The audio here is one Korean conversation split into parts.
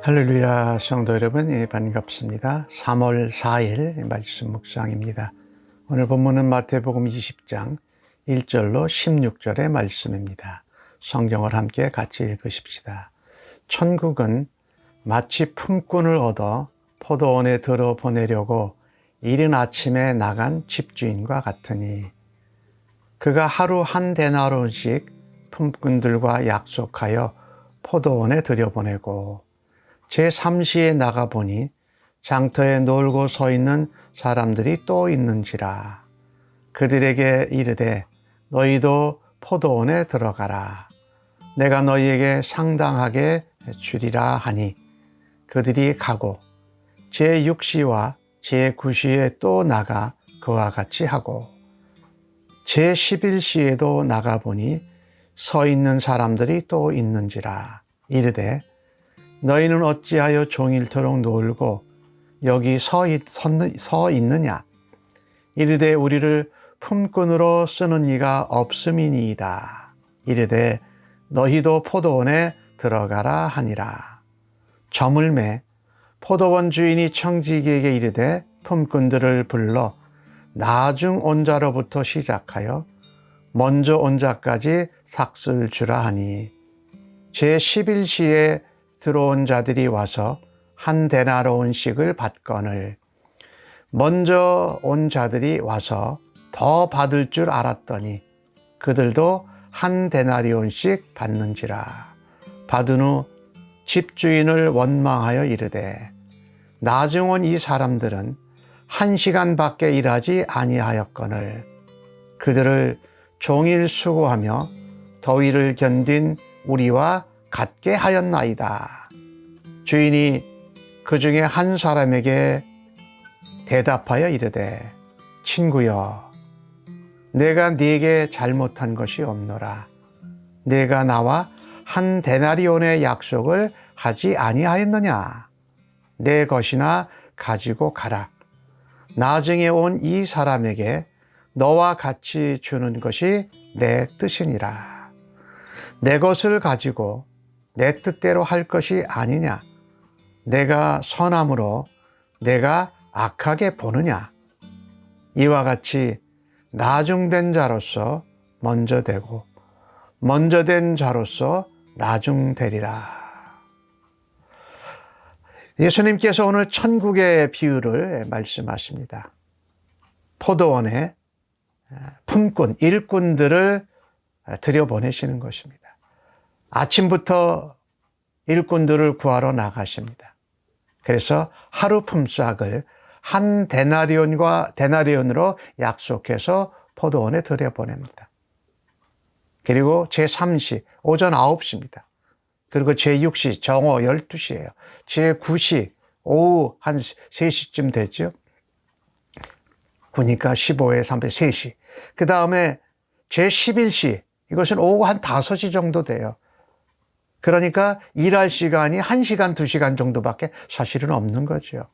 할렐루야, 성도 여러분, 반갑습니다. 3월 4일 말씀 묵상입니다. 오늘 본문은 마태복음 20장 1절로 16절의 말씀입니다. 성경을 함께 같이 읽으십시다. 천국은 마치 품꾼을 얻어 포도원에 들어 보내려고 이른 아침에 나간 집주인과 같으니 그가 하루 한 데나리온씩 품꾼들과 약속하여 포도원에 들여보내고 제3시에 나가보니 장터에 놀고 서 있는 사람들이 또 있는지라. 그들에게 이르되 너희도 포도원에 들어가라. 내가 너희에게 상당하게 주리라 하니 그들이 가고 제6시와 제9시에 또 나가 그와 같이 하고 제11시에도 나가보니 서 있는 사람들이 또 있는지라. 이르되 너희는 어찌하여 종일토록 놀고 여기 서 있느냐? 이르되 우리를 품꾼으로 쓰는 이가 없음이니이다. 이르되 너희도 포도원에 들어가라 하니라. 저물매 포도원 주인이 청지기에게 이르되 품꾼들을 불러 나중 온 자로부터 시작하여 먼저 온 자까지 삭슬 주라 하니 제11시에 들어온 자들이 와서 한 데나리온씩을 받거늘 먼저 온 자들이 와서 더 받을 줄 알았더니 그들도 한 데나리온씩 받는지라. 받은 후 집주인을 원망하여 이르되 나중 온 이 사람들은 1시간밖에 일하지 아니하였거늘 그들을 종일 수고하며 더위를 견딘 우리와 같게 하였나이다. 주인이 그 중에 한 사람에게 대답하여 이르되 친구여 내가 네게 잘못한 것이 없노라. 내가 나와 한 데나리온의 약속을 하지 아니하였느냐. 내 것이나 가지고 가라. 나중에 온 이 사람에게 너와 같이 주는 것이 내 뜻이니라. 내 것을 가지고 내 뜻대로 할 것이 아니냐. 내가 선함으로 내가 악하게 보느냐. 이와 같이 나중된 자로서 먼저 되고 먼저 된 자로서 나중되리라. 예수님께서 오늘 천국의 비유를 말씀하십니다. 포도원에 품꾼, 일꾼들을 들여보내시는 것입니다. 아침부터 일꾼들을 구하러 나가십니다. 그래서 하루 품삯을 한 데나리온으로 약속해서 포도원에 들여보냅니다. 그리고 제3시 오전 9시입니다. 그리고 제6시 정오 12시예요. 제9시 오후 한 3시쯤 되죠. 9니까 15에 3배 3시. 그 다음에 제11시 이것은 오후 한 5시 정도 돼요. 그러니까 일할 시간이 1시간, 2시간 정도밖에 사실은 없는 거죠.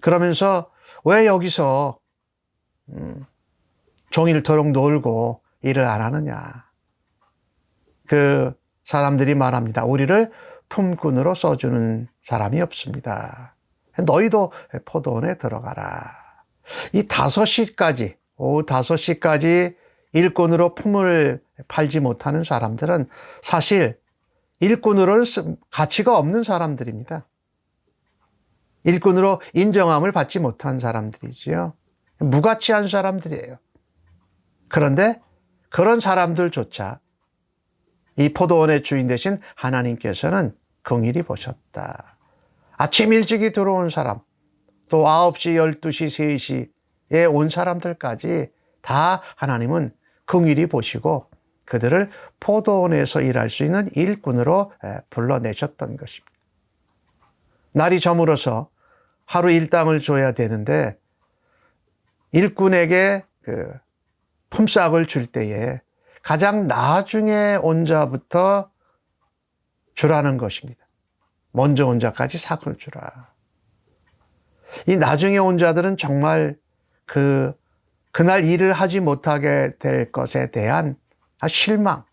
그러면서 왜 여기서 종일토록 놀고 일을 안 하느냐. 그 사람들이 말합니다. 우리를 품꾼으로 써주는 사람이 없습니다. 너희도 포도원에 들어가라. 이 5시까지, 오후 5시까지 일꾼으로 품을 팔지 못하는 사람들은 사실 일꾼으로는 가치가 없는 사람들입니다. 일꾼으로 인정함을 받지 못한 사람들이지요. 무가치한 사람들이에요. 그런데 그런 사람들조차 이 포도원의 주인 되신 하나님께서는 긍휼히 보셨다. 아침 일찍이 들어온 사람, 또 9시, 12시, 3시에 온 사람들까지 다 하나님은 긍휼히 보시고 그들을 포도원에서 일할 수 있는 일꾼으로 불러내셨던 것입니다. 날이 저물어서 하루 일당을 줘야 되는데 일꾼에게 그 품삯을 줄 때에 가장 나중에 온 자부터 주라는 것입니다. 먼저 온 자까지 삭을 주라. 이 나중에 온 자들은 정말 그날 일을 하지 못하게 될 것에 대한 실망,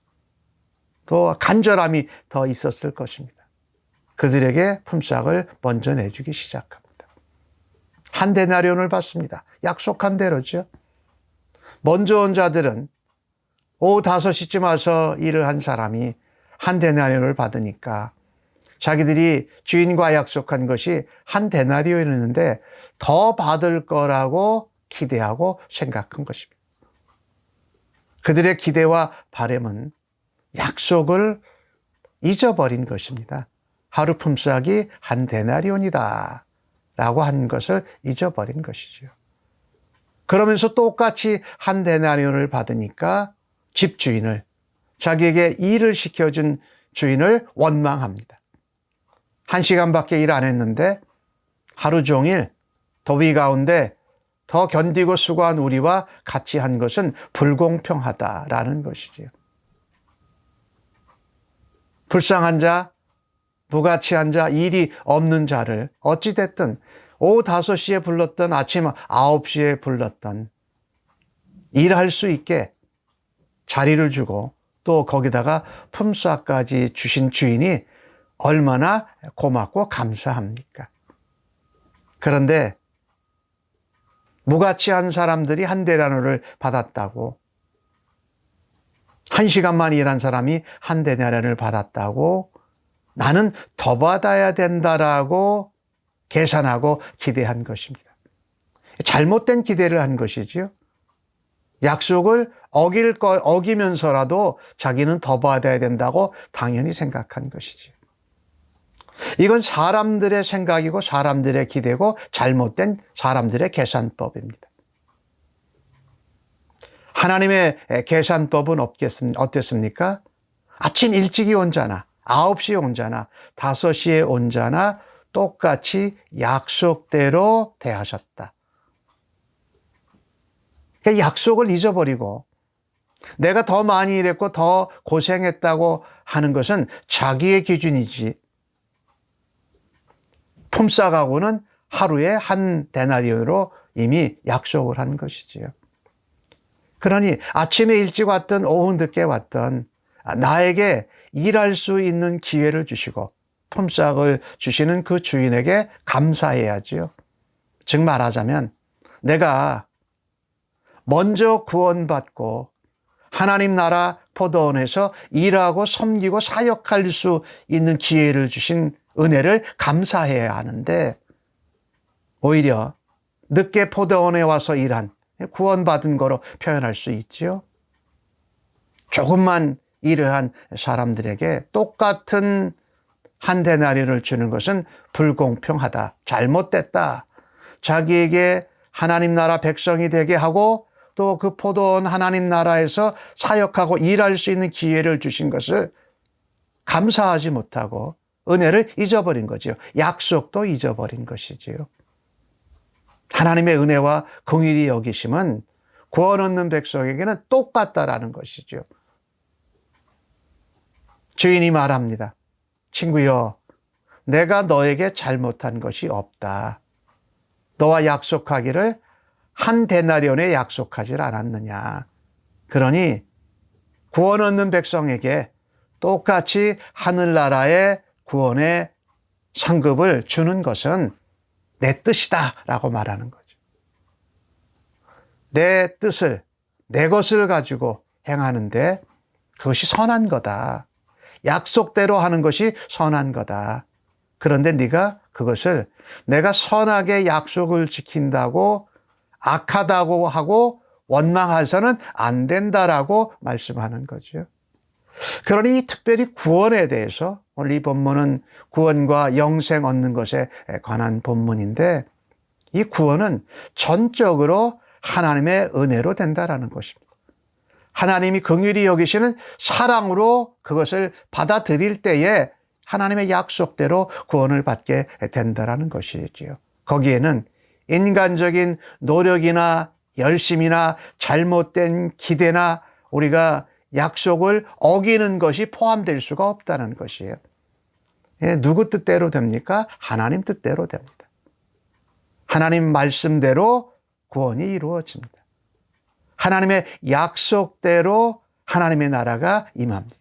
또 간절함이 더 있었을 것입니다. 그들에게 품삯을 먼저 내주기 시작합니다. 한 데나리온을 받습니다. 약속한 대로죠. 먼저 온 자들은 오후 5시쯤 와서 일을 한 사람이 한 데나리온을 받으니까 자기들이 주인과 약속한 것이 한 데나리온이었는데 더 받을 거라고 기대하고 생각한 것입니다. 그들의 기대와 바람은 약속을 잊어버린 것입니다. 하루 품삯이 한 데나리온이다 라고 한 것을 잊어버린 것이죠. 그러면서 똑같이 한 데나리온을 받으니까 집주인을, 자기에게 일을 시켜준 주인을 원망합니다. 1시간밖에 일 안 했는데 하루 종일 더위 가운데 더 견디고 수고한 우리와 같이 한 것은 불공평하다라는 것이지요. 불쌍한 자, 무가치한 자, 일이 없는 자를 어찌됐든 오후 5시에 불렀던 아침 9시에 불렀던 일할 수 있게 자리를 주고 또 거기다가 품삯까지 주신 주인이 얼마나 고맙고 감사합니까? 그런데 무가치한 사람들이 한 데나리온을 받았다고, 1시간만 일한 사람이 한 데나리온을 받았다고 나는 더 받아야 된다라고 계산하고 기대한 것입니다. 잘못된 기대를 한 것이지요. 약속을 어기면서라도 자기는 더 받아야 된다고 당연히 생각한 것이지요. 이건 사람들의 생각이고 사람들의 기대고 잘못된 사람들의 계산법입니다. 하나님의 계산법은 어땠습니까? 아침 일찍이 온 자나 9시에 온 자나 5시에 온 자나 똑같이 약속대로 대하셨다. 그러니까 약속을 잊어버리고 내가 더 많이 일했고 더 고생했다고 하는 것은 자기의 기준이지, 품삯하고는 하루에 한 데나리온으로 이미 약속을 한 것이지요. 그러니 아침에 일찍 왔던 오후 늦게 왔던 나에게 일할 수 있는 기회를 주시고 품삯을 주시는 그 주인에게 감사해야지요. 즉 말하자면 내가 먼저 구원받고 하나님 나라 포도원에서 일하고 섬기고 사역할 수 있는 기회를 주신 은혜를 감사해야 하는데 오히려 늦게 포도원에 와서 일한, 구원받은 거로 표현할 수 있죠. 조금만 일을 한 사람들에게 똑같은 한 데나리온을 주는 것은 불공평하다, 잘못됐다. 자기에게 하나님 나라 백성이 되게 하고 또 그 포도원 하나님 나라에서 사역하고 일할 수 있는 기회를 주신 것을 감사하지 못하고 은혜를 잊어버린 거죠. 약속도 잊어버린 것이지요. 하나님의 은혜와 긍휼히 여기심은 구원 얻는 백성에게는 똑같다라는 것이죠. 주인이 말합니다. 친구여, 내가 너에게 잘못한 것이 없다. 너와 약속하기를 한 데나리온에 약속하지 않았느냐. 그러니 구원 얻는 백성에게 똑같이 하늘나라의 구원의 상급을 주는 것은 내 뜻이다 라고 말하는 거죠. 내 뜻을, 내 것을 가지고 행하는데 그것이 선한 거다. 약속대로 하는 것이 선한 거다. 그런데 네가 그것을 내가 선하게 약속을 지킨다고 악하다고 하고 원망해서는 안 된다라고 말씀하는 거죠. 그러니 특별히 구원에 대해서 오늘 이 본문은 구원과 영생 얻는 것에 관한 본문인데 이 구원은 전적으로 하나님의 은혜로 된다라는 것입니다. 하나님이 긍휼히 여기시는 사랑으로 그것을 받아들일 때에 하나님의 약속대로 구원을 받게 된다라는 것이지요. 거기에는 인간적인 노력이나 열심이나 잘못된 기대나 우리가 약속을 어기는 것이 포함될 수가 없다는 것이에요. 누구 뜻대로 됩니까? 하나님 뜻대로 됩니다. 하나님 말씀대로 구원이 이루어집니다. 하나님의 약속대로 하나님의 나라가 임합니다.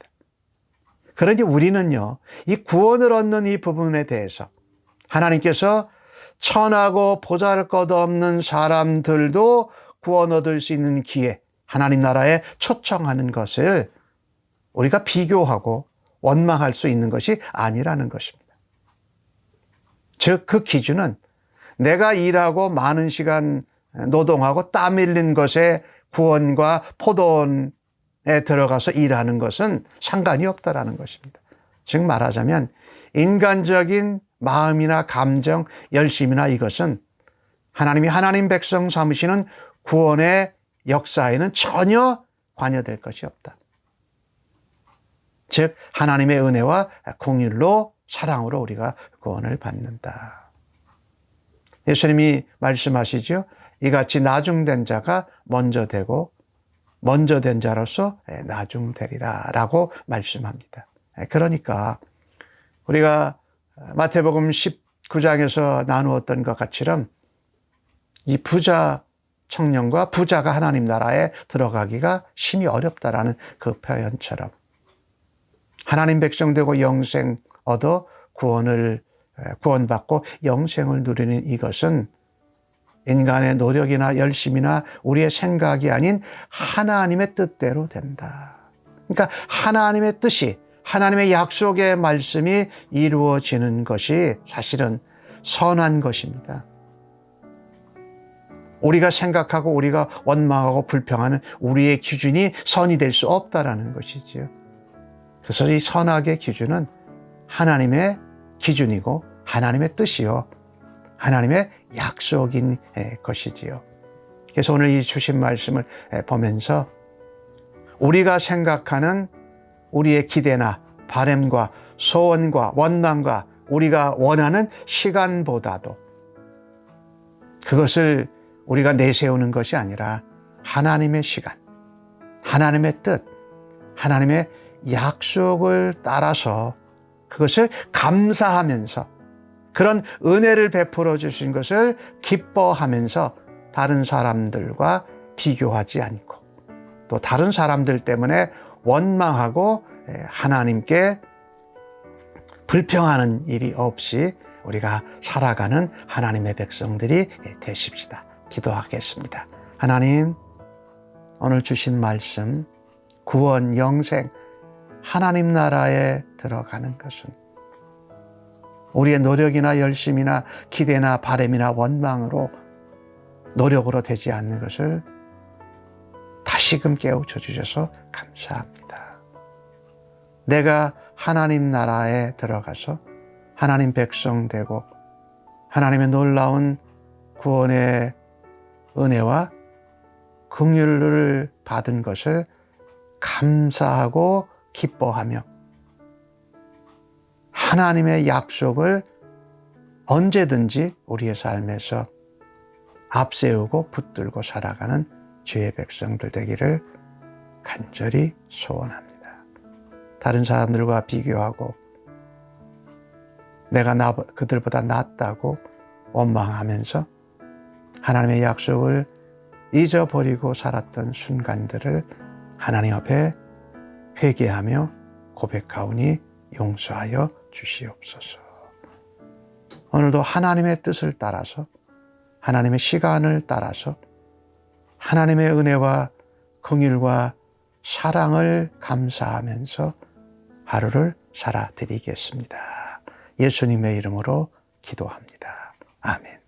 그러니 우리는요, 이 구원을 얻는 이 부분에 대해서 하나님께서 천하고 보잘것없는 사람들도 구원 얻을 수 있는 기회, 하나님 나라에 초청하는 것을 우리가 비교하고 원망할 수 있는 것이 아니라는 것입니다. 즉, 그 기준은 내가 일하고 많은 시간 노동하고 땀 흘린 것에 구원과 포도원에 들어가서 일하는 것은 상관이 없다라는 것입니다. 즉 말하자면 인간적인 마음이나 감정, 열심이나 이것은 하나님이 하나님 백성 삼으시는 구원의 역사에는 전혀 관여될 것이 없다. 즉 하나님의 은혜와 공율로 사랑으로 우리가 구원을 받는다. 예수님이 말씀하시죠. 이같이 나중된 자가 먼저 되고 먼저 된 자로서 나중되리라 라고 말씀합니다. 그러니까 우리가 마태복음 19장에서 나누었던 것 같이럼 이 부자 청년과 부자가 하나님 나라에 들어가기가 심히 어렵다라는 그 표현처럼 하나님 백성 되고 영생 얻어 구원받고 영생을 누리는 이것은 인간의 노력이나 열심이나 우리의 생각이 아닌 하나님의 뜻대로 된다. 그러니까 하나님의 뜻이, 하나님의 약속의 말씀이 이루어지는 것이 사실은 선한 것입니다. 우리가 생각하고 우리가 원망하고 불평하는 우리의 기준이 선이 될 수 없다라는 것이지요. 그래서 이 선악의 기준은 하나님의 기준이고 하나님의 뜻이요, 하나님의 약속인 것이지요. 그래서 오늘 이 주신 말씀을 보면서 우리가 생각하는 우리의 기대나 바람과 소원과 원망과 우리가 원하는 시간보다도 그것을 우리가 내세우는 것이 아니라 하나님의 시간, 하나님의 뜻, 하나님의 약속을 따라서 그것을 감사하면서 그런 은혜를 베풀어 주신 것을 기뻐하면서 다른 사람들과 비교하지 않고 또 다른 사람들 때문에 원망하고 하나님께 불평하는 일이 없이 우리가 살아가는 하나님의 백성들이 되십시다. 기도하겠습니다. 하나님, 오늘 주신 말씀, 구원, 영생, 하나님 나라에 들어가는 것은 우리의 노력이나 열심이나 기대나 바람이나 원망으로 노력으로 되지 않는 것을 다시금 깨우쳐 주셔서 감사합니다. 내가 하나님 나라에 들어가서 하나님 백성 되고 하나님의 놀라운 구원의 은혜와 긍휼을 받은 것을 감사하고 기뻐하며 하나님의 약속을 언제든지 우리의 삶에서 앞세우고 붙들고 살아가는 주의 백성들 되기를 간절히 소원합니다. 다른 사람들과 비교하고 내가 그들보다 낫다고 원망하면서 하나님의 약속을 잊어버리고 살았던 순간들을 하나님 앞에 회개하며 고백하오니 용서하여 주시옵소서. 오늘도 하나님의 뜻을 따라서 하나님의 시간을 따라서 하나님의 은혜와 긍휼과 사랑을 감사하면서 하루를 살아드리겠습니다. 예수님의 이름으로 기도합니다. 아멘.